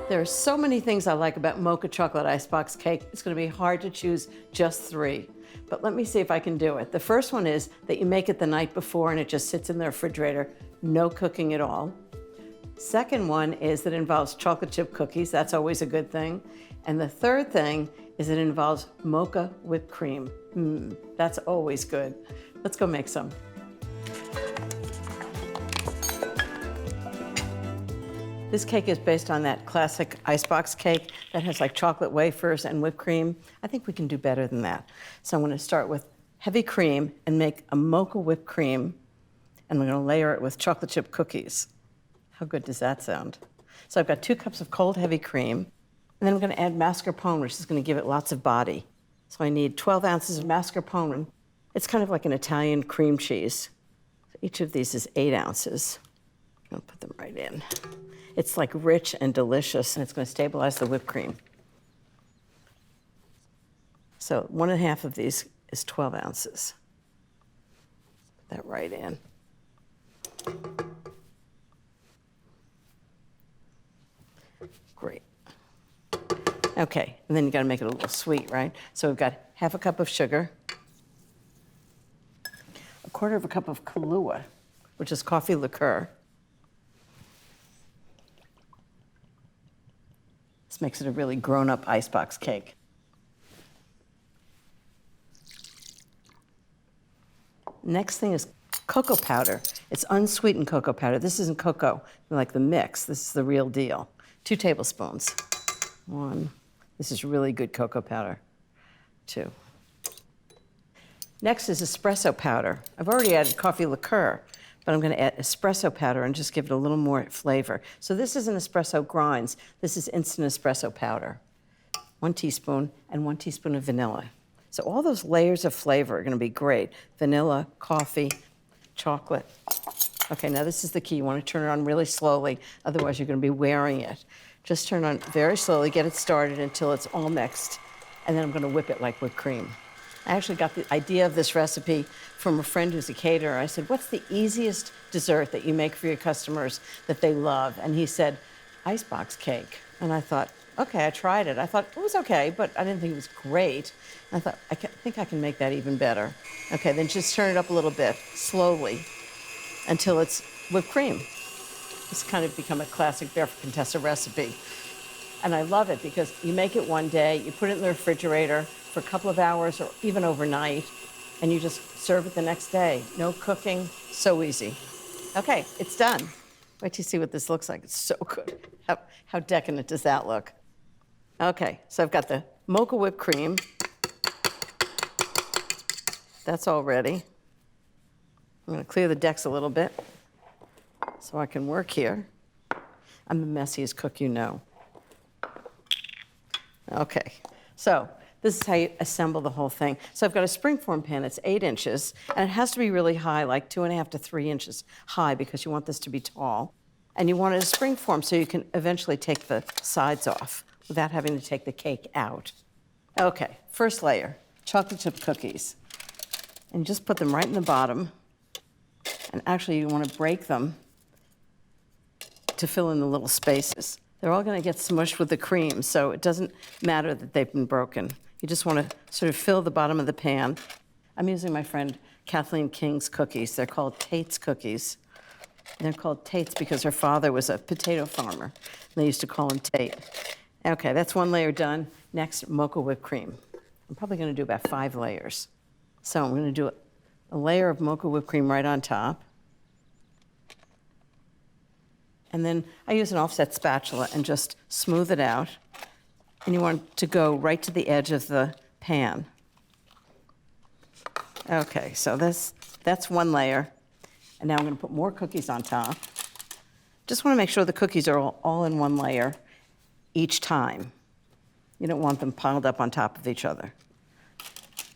There are so many things I like about Mocha chocolate icebox cake. It's going to be hard to choose just 3, but let me see if I can do it. The first one is that you make it the night before and it just sits in the refrigerator, no cooking at all. Second one is that it involves chocolate chip cookies. That's always a good thing. And the third thing is it involves mocha whipped cream. That's always good. Let's go make some. This cake is based on that classic icebox cake that has like chocolate wafers and whipped cream. I think we can do better than that. So I'm going to start with heavy cream and make a mocha whipped cream, and we're going to layer it with chocolate chip cookies. How good does that sound? So I've got 2 cups of cold heavy cream, and then I'm going to add mascarpone, which is going to give it lots of body. So I need 12 ounces of mascarpone. It's kind of like an Italian cream cheese. So each of these is 8 ounces. I'm going to put them right in. It's like rich and delicious, and it's going to stabilize the whipped cream. So 1.5 of these is 12 ounces. Put that right in. Great. Okay, and then you got to make it a little sweet, right? So we've got 1/2 cup of sugar, 1/4 cup of Kahlua, which is coffee liqueur. This makes it a really grown-up icebox cake. Next thing is cocoa powder. It's unsweetened cocoa powder. This isn't cocoa, like the mix. This is the real deal. 2 tablespoons. 1. This is really good cocoa powder. 2. Next is espresso powder. I've already added coffee liqueur, but I'm going to add espresso powder and just give it a little more flavor. So this isn't espresso grinds. This is instant espresso powder. 1 teaspoon and 1 teaspoon of vanilla. So all those layers of flavor are going to be great. Vanilla, coffee, chocolate. Okay, now this is the key. You want to turn it on really slowly, otherwise you're going to be wearing it. Just turn on very slowly, get it started until it's all mixed, and then I'm going to whip it like whipped cream. I actually got the idea of this recipe from a friend who's a caterer. I said, what's the easiest dessert that you make for your customers that they love? And he said, icebox cake. And I thought, okay, I tried it. I thought it was okay, but I didn't think it was great. And I thought, I think I can make that even better. Okay, then just turn it up a little bit, slowly, until it's whipped cream. It's kind of become a classic Barefoot Contessa recipe. And I love it because you make it one day, you put it in the refrigerator for a couple of hours or even overnight, and you just serve it the next day. No cooking, so easy. Okay, it's done. Wait till you see what this looks like. It's so good. How decadent does that look? Okay, so I've got the mocha whipped cream. That's all ready. I'm going to clear the decks a little bit so I can work here. I'm the messiest cook you know. Okay, so this is how you assemble the whole thing. So I've got a springform pan. It's 8 inches, and it has to be really high, like 2.5 to 3 inches high, because you want this to be tall. And you want it a springform so you can eventually take the sides off without having to take the cake out. Okay, first layer, chocolate chip cookies. And just put them right in the bottom. And actually, you want to break them to fill in the little spaces. They're all going to get smushed with the cream, so it doesn't matter that they've been broken. You just want to sort of fill the bottom of the pan. I'm using my friend Kathleen King's cookies. They're called Tate's cookies. They're called Tate's because her father was a potato farmer. And they used to call him Tate. Okay, that's 1 layer done. Next, mocha whipped cream. I'm probably going to do about 5 layers. So I'm going to do a layer of mocha whipped cream right on top. And then I use an offset spatula and just smooth it out. And you want it to go right to the edge of the pan. Okay, so that's 1 layer. And now I'm going to put more cookies on top. Just want to make sure the cookies are all in 1 layer each time. You don't want them piled up on top of each other.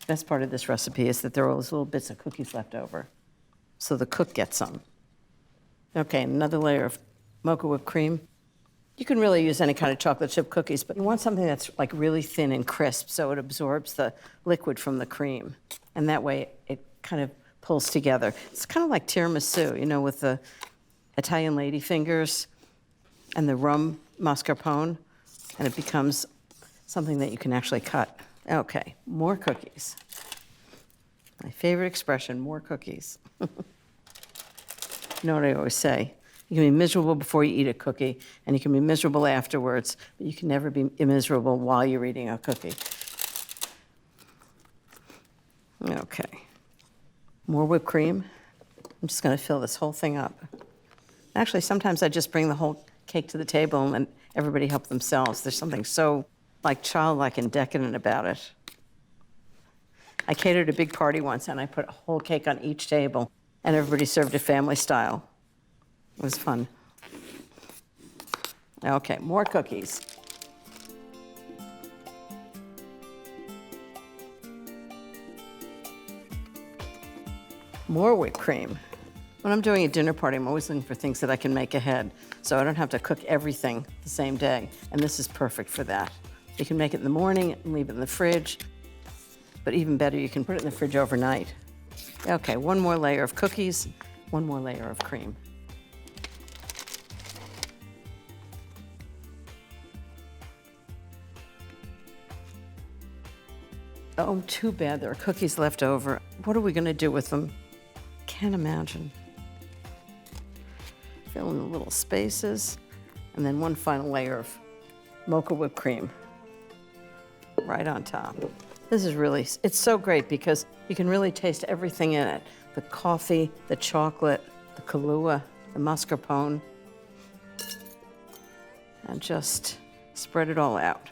Best part of this recipe is that there are those little bits of cookies left over, so the cook gets some. Okay, another layer of mocha whipped cream. You can really use any kind of chocolate chip cookies, but you want something that's like really thin and crisp so it absorbs the liquid from the cream. And that way it kind of pulls together. It's kind of like tiramisu, you know, with the Italian lady fingers. and the rum mascarpone, and it becomes something that you can actually cut. Okay, more cookies. My favorite expression, more cookies. You know what I always say? You can be miserable before you eat a cookie, and you can be miserable afterwards, but you can never be miserable while you're eating a cookie. Okay. More whipped cream. I'm just going to fill this whole thing up. Actually, sometimes I just bring the whole cake to the table and let everybody help themselves. There's something so childlike and decadent about it. I catered a big party once, and I put a whole cake on each table, and everybody served it family style. It was fun. Okay, more cookies. More whipped cream. When I'm doing a dinner party, I'm always looking for things that I can make ahead, so I don't have to cook everything the same day, and this is perfect for that. You can make it in the morning and leave it in the fridge, but even better, you can put it in the fridge overnight. Okay, one more layer of cookies, one more layer of cream. Oh, too bad there are cookies left over. What are we gonna do with them? Can't imagine. Fill in the little spaces, and then one final layer of Mocha whipped cream right on top. This is really, it's so great because you can really taste everything in it. The coffee, the chocolate, the Kahlua, the mascarpone, and just spread it all out.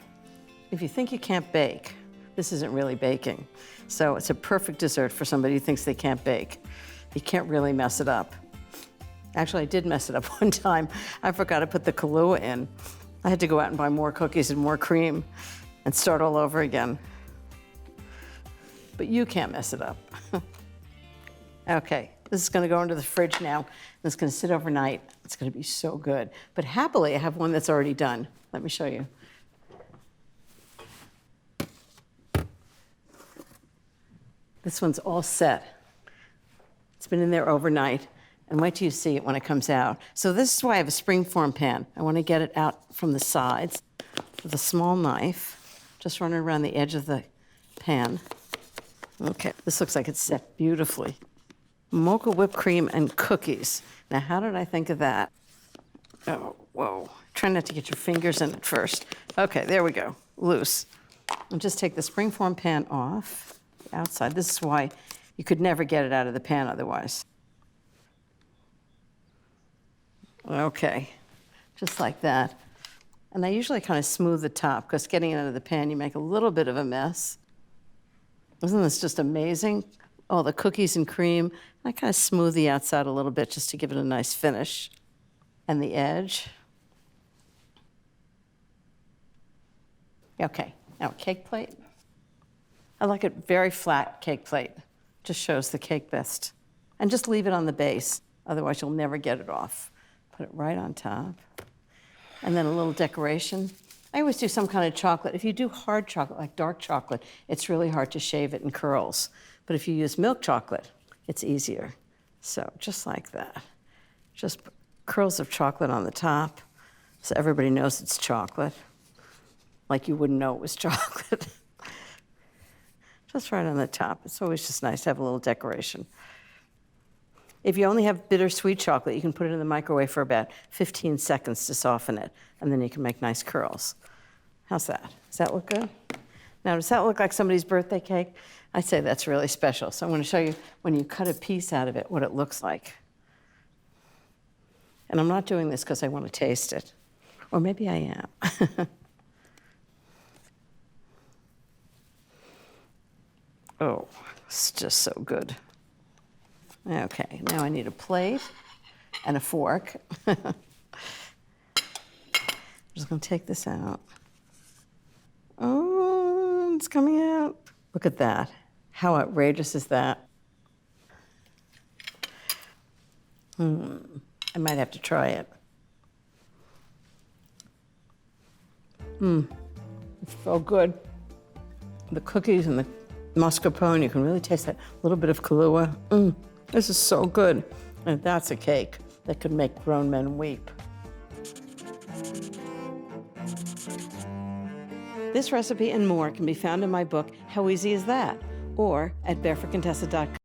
If you think you can't bake, this isn't really baking. So it's a perfect dessert for somebody who thinks they can't bake. You can't really mess it up. Actually, I did mess it up one time. I forgot to put the Kahlua in. I had to go out and buy more cookies and more cream and start all over again. But you can't mess it up. Okay, this is gonna go into the fridge now, and it's gonna sit overnight. It's gonna be so good. But happily, I have one that's already done. Let me show you. This one's all set. It's been in there overnight, and wait till you see it when it comes out. So this is why I have a springform pan. I want to get it out from the sides with a small knife, just run it around the edge of the pan. Okay, this looks like it's set beautifully. Mocha whipped cream and cookies. Now, how did I think of that? Oh, whoa. Try not to get your fingers in it first. Okay, there we go, loose. And just take the springform pan off the outside. This is why you could never get it out of the pan otherwise. Okay, just like that. And I usually kind of smooth the top because getting it out of the pan, you make a little bit of a mess. Isn't this just amazing? All the cookies and cream. I kind of smooth the outside a little bit just to give it a nice finish. And the edge. Okay, now a cake plate. I like a very flat cake plate. Just shows the cake best. And just leave it on the base, otherwise you'll never get it off. Put it right on top. And then a little decoration. I always do some kind of chocolate. If you do hard chocolate, like dark chocolate, it's really hard to shave it in curls. But if you use milk chocolate, it's easier. So just like that. Just curls of chocolate on the top, so everybody knows it's chocolate, like you wouldn't know it was chocolate. Just right on the top. It's always just nice to have a little decoration. If you only have bittersweet chocolate, you can put it in the microwave for about 15 seconds to soften it, and then you can make nice curls. How's that? Does that look good? Now, does that look like somebody's birthday cake? I'd say that's really special. So I'm going to show you when you cut a piece out of it, what it looks like. And I'm not doing this because I want to taste it. Or maybe I am. Oh, it's just so good. Okay, now I need a plate and a fork. I'm just gonna take this out. Oh, it's coming out. Look at that. How outrageous is that? I might have to try it. It's so good. The cookies and the mascarpone, you can really taste that little bit of Kahlua. This is so good. And that's a cake that could make grown men weep. This recipe and more can be found in my book, How Easy Is That? Or at barefootcontessa.com.